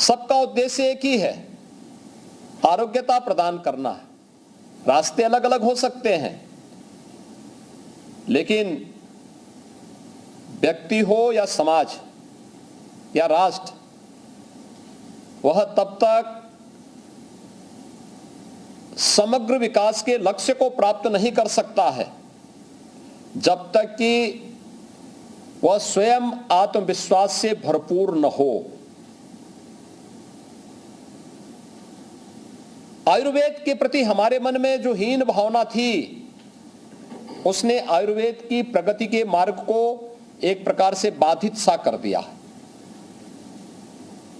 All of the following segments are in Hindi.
सबका उद्देश्य एक ही है, आरोग्यता प्रदान करना है। रास्ते अलग अलग हो सकते हैं, लेकिन व्यक्ति हो या समाज या राष्ट्र, वह तब तक समग्र विकास के लक्ष्य को प्राप्त नहीं कर सकता है जब तक कि वह स्वयं आत्मविश्वास से भरपूर न हो। आयुर्वेद के प्रति हमारे मन में जो हीन भावना थी, उसने आयुर्वेद की प्रगति के मार्ग को एक प्रकार से बाधित सा कर दिया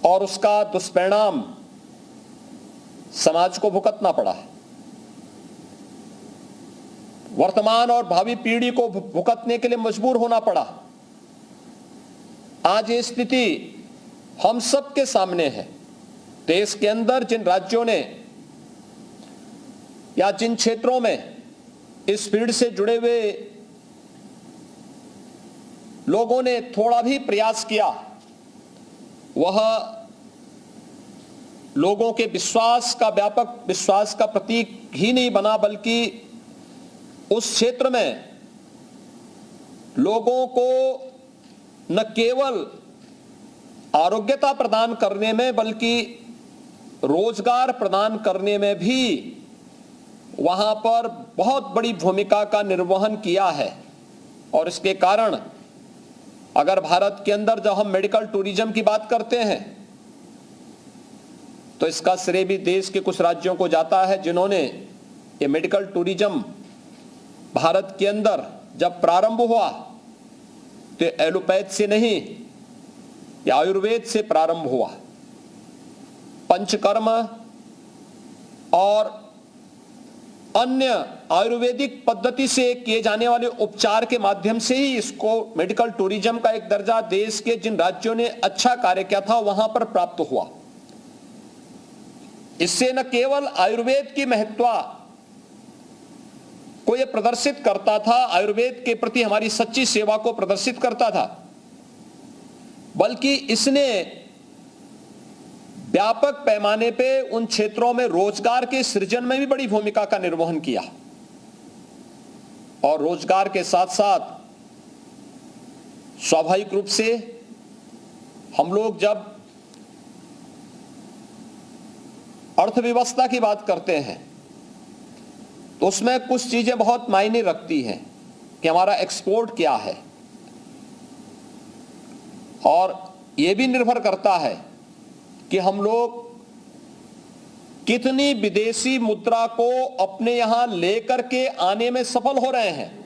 और उसका दुष्परिणाम समाज को भुगतना पड़ा है। वर्तमान और भावी पीढ़ी को भुगतने के लिए मजबूर होना पड़ा। आज ये स्थिति हम सब के सामने है। देश के अंदर जिन राज्यों ने या जिन क्षेत्रों में इस फील्ड से जुड़े हुए लोगों ने थोड़ा भी प्रयास किया, वह लोगों के विश्वास का, व्यापक विश्वास का प्रतीक ही नहीं बना, बल्कि उस क्षेत्र में लोगों को न केवल आरोग्यता प्रदान करने में बल्कि रोजगार प्रदान करने में भी वहां पर बहुत बड़ी भूमिका का निर्वहन किया है। और इसके कारण अगर भारत के अंदर जब हम मेडिकल टूरिज्म की बात करते हैं, तो इसका श्रेय भी देश के कुछ राज्यों को जाता है जिन्होंने ये मेडिकल टूरिज्म भारत के अंदर जब प्रारंभ हुआ तो एलोपैथ से नहीं, या आयुर्वेद से प्रारंभ हुआ। पंचकर्म और अन्य आयुर्वेदिक पद्धति से किए जाने वाले उपचार के माध्यम से ही इसको मेडिकल टूरिज्म का एक दर्जा देश के जिन राज्यों ने अच्छा कार्य किया था वहां पर प्राप्त हुआ। इससे न केवल आयुर्वेद की महत्ता को यह प्रदर्शित करता था, आयुर्वेद के प्रति हमारी सच्ची सेवा को प्रदर्शित करता था, बल्कि इसने व्यापक पैमाने पे उन क्षेत्रों में रोजगार के सृजन में भी बड़ी भूमिका का निर्वहन किया। और रोजगार के साथ साथ स्वाभाविक रूप से हम लोग जब अर्थव्यवस्था की बात करते हैं तो उसमें कुछ चीजें बहुत मायने रखती हैं कि हमारा एक्सपोर्ट क्या है, और यह भी निर्भर करता है कि हम लोग कितनी विदेशी मुद्रा को अपने यहां लेकर के आने में सफल हो रहे हैं।